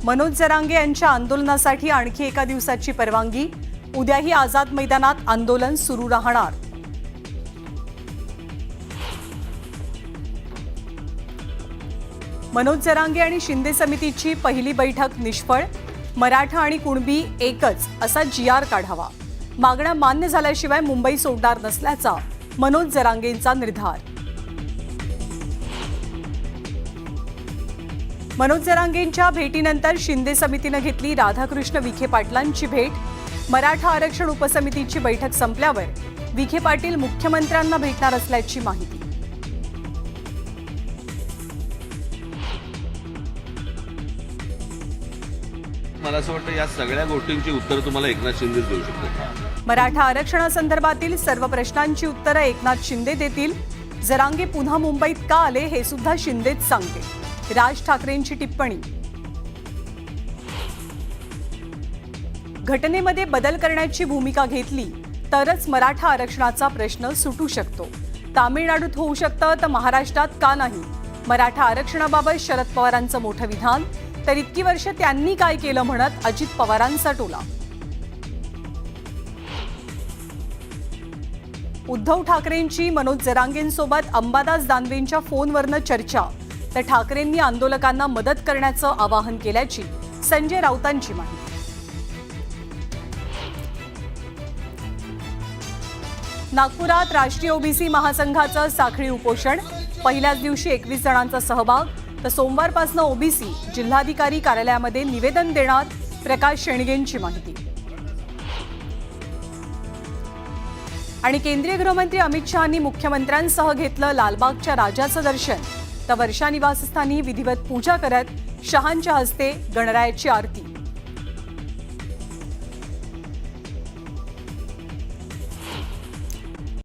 मनोज जरांगे यांच्या आंदोलनासाठी आणखी एका दिवसाची परवानगी। उद्याही आझाद मैदानात आंदोलन सुरू राहणार। मनोज जरांगे आणि शिंदे समितीची पहिली बैठक निष्फळ। मराठा आणि कुणबी एकच असा जीआर काढावा। मागण्या मान्य झाल्याशिवाय मुंबई सोडणार नसल्याचा मनोज जरांगेंचा निर्धार। मनोज जरांगेंच्या भेटीनंतर शिंदे समितीने घेतली राधाकृष्ण विखे पाटलांची भेट। मराठा आरक्षण उपसमितीची बैठक संपल्यावर विखे पाटील मुख्यमंत्र्यांना भेटणार असल्याची माहिती। मला असं वाटतं या सगळ्या गोष्टींची उत्तर तुम्हाला एकनाथ शिंदे देऊ शकतात। मराठा आरक्षणासंदर्भातील सर्व प्रश्नांची उत्तरे एकनाथ शिंदे देतील। जरांगे पुन्हा मुंबईत का आले हे सुद्धा शिंदेच सांगतील। राज ठाकरेंची टिप्पणी। घटनेमध्ये बदल करण्याची भूमिका घेतली तरच मराठा आरक्षणाचा प्रश्न सुटू शकतो। तामिळनाडूत होऊ शकतं तर महाराष्ट्रात का नाही? मराठा आरक्षणाबाबत शरद पवारांचं मोठं विधान। तर इतकी वर्ष त्यांनी काय केलं म्हणत अजित पवारांचा टोला। उद्धव ठाकरेंची मनोज जरांगेंसोबत अंबादास दानवेंच्या फोनवरनं चर्चा। तर ठाकरेंनी आंदोलकांना मदत करण्याचं आवाहन केल्याची संजय राऊतांची माहिती। नागपुरात राष्ट्रीय ओबीसी महासंघाचं साखळी उपोषण। पहिल्याच दिवशी 21 जणांचा सहभाग। तर सोमवारपासून ओबीसी जिल्हाधिकारी कार्यालयामध्ये निवेदन देणार। प्रकाश शेणगेंची माहिती। आणि केंद्रीय गृहमंत्री अमित शहांनी मुख्यमंत्र्यांसह घेतलं लालबागच्या राजाचं दर्शन। तर वर्षा निवासस्थानी विधिवत पूजा करत शहांच्या हस्ते गणरायाची आरती।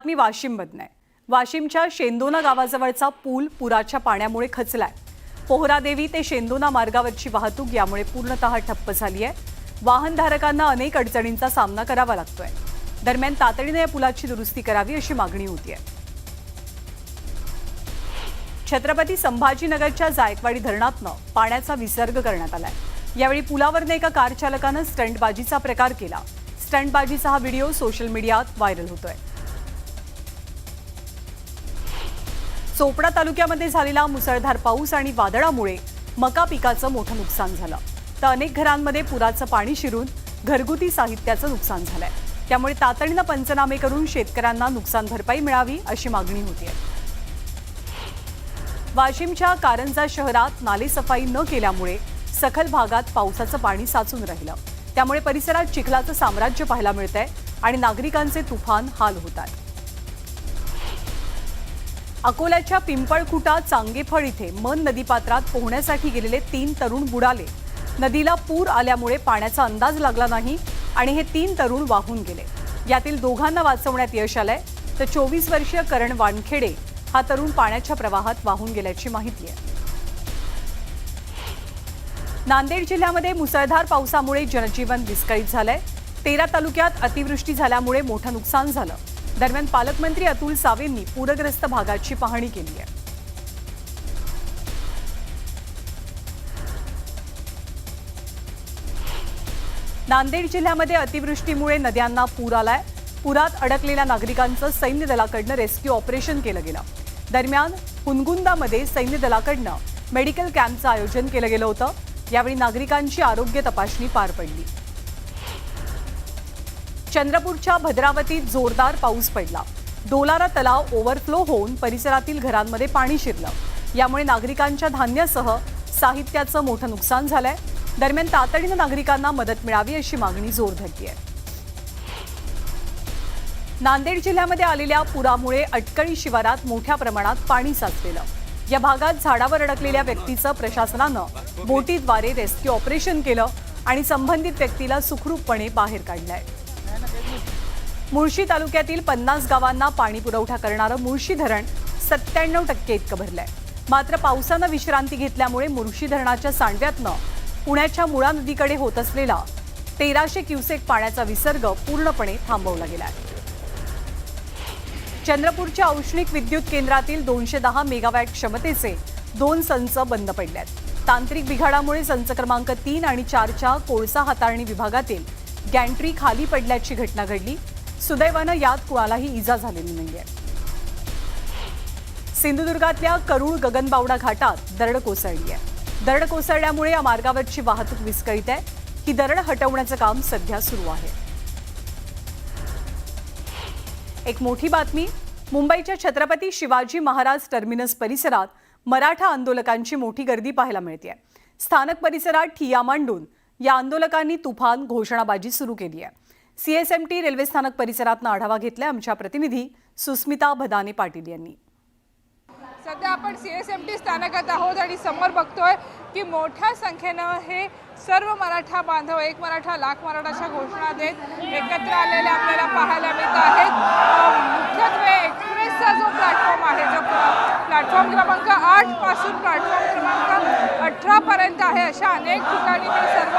मी वाशिममधून आहे। वाशिमच्या शेंदोना गावाजवळचा पूल पुराच्या पाण्यामुळे खचलाय। पोहरादेवी ते शेंदोना मार्गावरची वाहतूक यामुळे पूर्णतः ठप्प झाली आहे। वाहनधारकांना अनेक अडचणींचा सामना करावा लागतोय। दरम्यान तातडीने या पुलाची दुरुस्ती करावी अशी मागणी होतीये। छत्रपती संभाजीनगरच्या जायकवाडी धरणातनं पाण्याचा विसर्ग करण्यात आलाय। यावेळी पुलावरनं एका कार चालकानं स्टंटबाजीचा प्रकार केला। स्टंटबाजीचा हा व्हिडिओ सोशल मीडियात व्हायरल होतोय। चोपडा तालुक्यामध्ये झालेला मुसळधार पाऊस आणि वादळामुळे मका पिकाचं मोठं नुकसान झालं। तर अनेक घरांमध्ये पुराचं पाणी शिरून घरगुती साहित्याचं नुकसान झालंय। त्यामुळे तातडीनं पंचनामे करून शेतकऱ्यांना नुकसान भरपाई मिळावी अशी मागणी होतीये। वाशिमच्या कारंजा शहरात नालेसफाई न केल्यामुळे सखल भागात पावसाचं पाणी साचून राहिलं। त्यामुळे परिसरात चिखलाचं साम्राज्य पाहायला मिळतंय आणि नागरिकांचे तुफान हाल होतात। अकोल्याच्या पिंपळखुटा चांगेफळ इथे मन नदीपात्रात पोहण्यासाठी गेलेले 3 तरुण बुडाले। नदीला पूर आल्यामुळे पाण्याचा अंदाज लागला नाही आणि हे 3 तरुण वाहून गेले। यातील दोघांना वाचवण्यात यश आलंय। तर 24 वर्षीय करण वानखेडे हा तरुण पाण्याच्या प्रवाहात वाहून गेल्याची माहिती आहे। नांदेड जिल्ह्यामध्ये मुसळधार पावसामुळे जनजीवन विस्कळीत झालंय। 13 तालुक्यात अतिवृष्टी झाल्यामुळे मोठं नुकसान झालं। दरम्यान पालकमंत्री अतुल सावेंनी पूरग्रस्त भागाची पाहणी केली आहे। नांदेड जिल्ह्यामध्ये अतिवृष्टीमुळे नद्यांना पूर आलाय। पुरात अडकलेल्या नागरिकांचं सैन्य दलाकडनं रेस्क्यू ऑपरेशन केलं गेलं। दरम्यान हुनगुंदामध्ये सैन्य दलाकडनं मेडिकल कॅम्पचं आयोजन केलं गेलं होतं। यावेळी नागरिकांची आरोग्य तपासणी पार पडली। चंद्रपूरच्या भद्रावतीत जोरदार पाऊस पडला। डोलारा तलाव ओव्हरफ्लो होऊन परिसरातील घरांमध्ये पाणी शिरलं। यामुळे नागरिकांच्या धान्यासह साहित्याचं मोठं नुकसान झालंय। दरम्यान तातडीनं नागरिकांना मदत मिळावी अशी मागणी जोर धरली आहे। नांदेड जिल्ह्यामध्ये आलेल्या पुरामुळे अटकळी शिवारात मोठ्या प्रमाणात पाणी साचलेलं। या भागात झाडावर अडकलेल्या व्यक्तीचं प्रशासनानं बोटीद्वारे रेस्क्यू ऑपरेशन केलं आणि संबंधित व्यक्तीला सुखरूपपणे बाहेर काढलंय। मुळशी तालुक्यातील 50 गावांना पाणी पुरवठा करणारं मुळशी धरण 97% इतकं भरलंय। मात्र पावसानं विश्रांती घेतल्यामुळे मुळशी धरणाच्या सांडव्यातनं पुण्याच्या मुळा नदीकडे होत असलेला 1300 क्युसेक पाण्याचा विसर्ग पूर्णपणे थांबवला गेलाय। चंद्रपूरच्या औष्णिक विद्युत केंद्रातील 210 मेगावॅट क्षमतेचे 2 संच बंद पडलेत। तांत्रिक बिघाडामुळे संच क्रमांक 3 आणि 4च्या कोळसा हाताळणी विभागातील गॅन्ट्री खाली पडल्याची घटना घडली। सुदैवानं यात कुणालाही इजा झालेली नाहीये। सिंधुदुर्गातल्या करूळ गगनबावडा घाटात दरड कोसळली आहे। दरड कोसळल्यामुळे या मार्गावरची वाहतूक विस्कळीत आहे। ही दरड हटवण्याचं काम सध्या सुरू आहे। एक मोठी बातमी, मुंबईच्या छत्रपती शिवाजी महाराज टर्मिनस परिसरात मराठा आंदोलकांची मोठी गर्दी पाहायला मिळते। स्थानक परिसरात ठिय्या मांडून या आंदोलकांनी तुफान घोषणाबाजी सुरू केली आहे। सीएसएमटी रेल्वे स्थानक परिसरातनं आढावा घेतलाय आमच्या प्रतिनिधी सुस्मिता भदाने पाटील यांनी। सध्या आपण सीएसएमटी स्थानकात आहोत आणि समोर बघतोय की मोठ्या संख्येनं हे सर्व मराठा बांधव एक मराठा लाख मराठाच्या घोषणा देत एकत्र आलेले आपल्याला पाहायला मिळत आहेत। मुख्यत्वे एक्सप्रेसचा जो प्लॅटफॉर्म आहे, जो प्लॅटफॉर्म क्रमांक 8 पासून प्लॅटफॉर्म क्रमांक 18 पर्यंत आहे, अशा अनेक ठिकाणी हे सर्व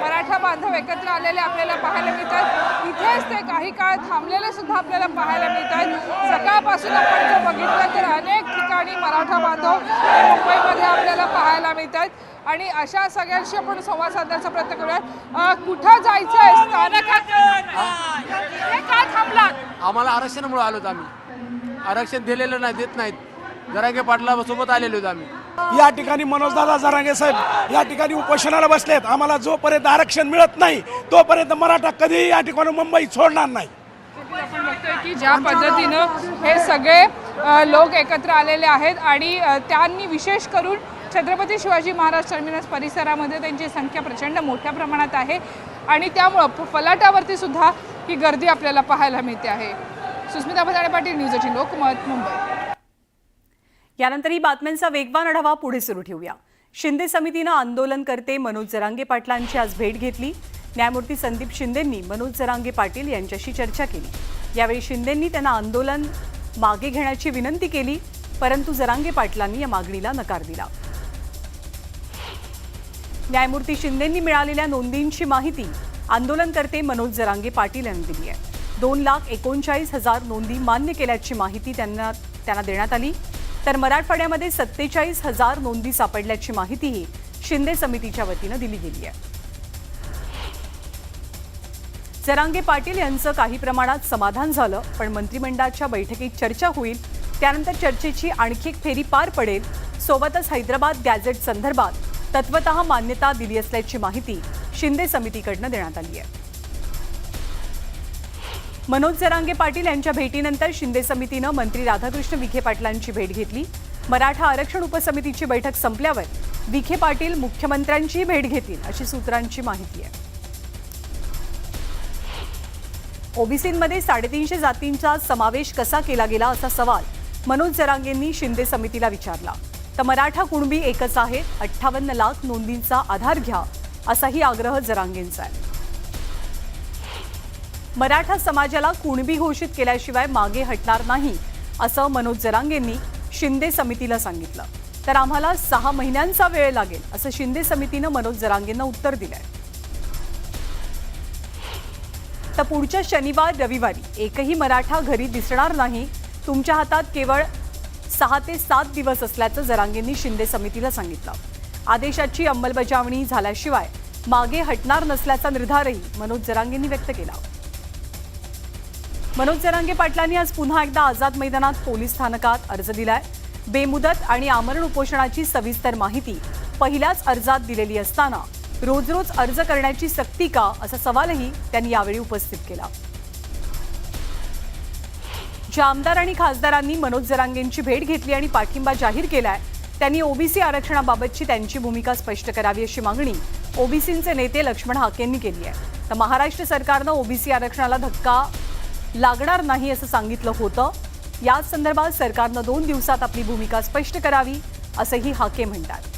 मराठा बांधव एकत्र आलेले आपल्याला पाहायला मिळतात। इथेच ते काही काळ थांबलेले सुद्धा आपल्याला पाहायला मिळतात। सकाळपासून आपण जर बघितलं तर अनेक ठिकाणी मराठा बांधव मुंबईमध्ये आपल्याला पाहायला मिळतात आणि अशा सगळ्यांशी आपण संवाद साधण्याचा प्रयत्न करूया। कुठं जायचंय स्थानकात, काय थांबलात? आम्हाला आरक्षणामुळे आलोत आम्ही, आरक्षण दिलेलं नाही, देत नाहीत। जरांगे पाटला सोबत आलेलो आम्ही। या ठिकाणी मनोजदादा जरांगे साहेब या ठिकाणी उपोषणाला बसलेत। आम्हाला जोपर्यंत आरक्षण मिळत नाही तोपर्यंत मराठा कधीही या ठिकाणी मुंबई सोडणार नाही। आपण बघतोय की ज्या पद्धतीनं हे सगळे लोक एकत्र आलेले आहेत आणि त्यांनी विशेष करून छत्रपती शिवाजी महाराज टर्मिनस परिसरामध्ये त्यांची संख्या प्रचंड मोठ्या प्रमाणात आहे आणि त्यामुळं फलाटावरती सुद्धा ही गर्दी आपल्याला पाहायला मिळते आहे। सुस्मिता भदाणे पाटील, न्यूज 18 लोकमत, मुंबई। यानंतर ही बातम्यांचा वेगवान आढावा पुढे सुरू ठेवूया। शिंदे समितीनं आंदोलनकर्ते मनोज जरांगे पाटलांची आज भेट घेतली। न्यायमूर्ती संदीप शिंदेंनी मनोज जरांगे पाटील यांच्याशी चर्चा केली। यावेळी शिंदेंनी त्यांना आंदोलन मागे घेण्याची विनंती केली, परंतु जरांगे पाटलांनी या मागणीला नकार दिला। न्यायमूर्ती शिंदेंनी मिळालेल्या नोंदींची माहिती आंदोलनकर्ते मनोज जरांगे पाटील यांनी दिली आहे। 2,39,000 नोंदी मान्य केल्याची माहिती त्यांना देण्यात आली, तर मराठवाड्यामध्ये 47,000 नोंदी सापडल्याची माहितीही शिंदे समितीच्या वतीनं दिली गेली आहे। जरांगे पाटील यांचं काही प्रमाणात समाधान झालं, पण मंत्रिमंडळाच्या बैठकीत चर्चा होईल, त्यानंतर चर्चेची आणखी एक फेरी पार पडेल। सोबतच हैदराबाद गॅझेट संदर्भात तत्वतः मान्यता दिली असल्याची माहिती शिंदे समितीकडनं देण्यात आली आहे। मनोज जरांगे पाटील यांच्या भेटीनंतर शिंदे समितीनं मंत्री राधाकृष्ण विखे पाटलांची भेट घेतली। मराठा आरक्षण उपसमितीची बैठक संपल्यावर विखे पाटील मुख्यमंत्र्यांची भेट घेतील अशी सूत्रांची माहिती आहे। ओबीसींमध्ये 350 जातींचा समावेश कसा केला गेला असा सवाल मनोज जरांगेंनी शिंदे समितीला विचारला, तर मराठा कुणबी एकच आहेत, 58 लाख नोंदींचा आधार घ्या असाही आग्रह जरांगेंचा आहे। मराठा समाजाला कुणबी घोषित केल्याशिवाय मागे हटणार नाही असं मनोज जरांगेंनी शिंदे समितीला सांगितलं, तर आम्हाला 6 महिन्यांचा वेळ लागेल असं शिंदे समितीनं मनोज जरांगेंना उत्तर दिलंय। तर पुढच्या शनिवार रविवारी एकही मराठा घरी दिसणार नाही, तुमच्या हातात केवळ 6 ते 7 दिवस असल्याचं जरांगेंनी शिंदे समितीला सांगितलं। आदेशाची अंमलबजावणी झाल्याशिवाय मागे हटणार नसल्याचा निर्धारही मनोज जरांगेंनी व्यक्त केला। मनोज जरांगे पाटलांनी आज पुन्हा एकदा आझाद मैदानात पोलीस स्थानकात अर्ज दिलाय। बेमुदत आणि आमरण उपोषणाची सविस्तर माहिती पहिल्याच अर्जात दिलेली असताना रोज रोज अर्ज करण्याची सक्ती का असा सवालही त्यांनी यावेळी उपस्थित केला। ज्या आमदार आणि खासदारांनी मनोज जरांगेंची भेट घेतली आणि पाठिंबा जाहीर केलाय, त्यांनी ओबीसी आरक्षणाबाबतची त्यांची भूमिका स्पष्ट करावी अशी मागणी ओबीसींचे नेते लक्ष्मण हाकेंनी केली आहे। तर महाराष्ट्र सरकारनं ओबीसी आरक्षणाला धक्का लागणार नाही असं सांगितलं होतं। याच संदर्भात सरकारनं 2 दिवसात आपली भूमिका स्पष्ट करावी असंही हाके म्हणतात।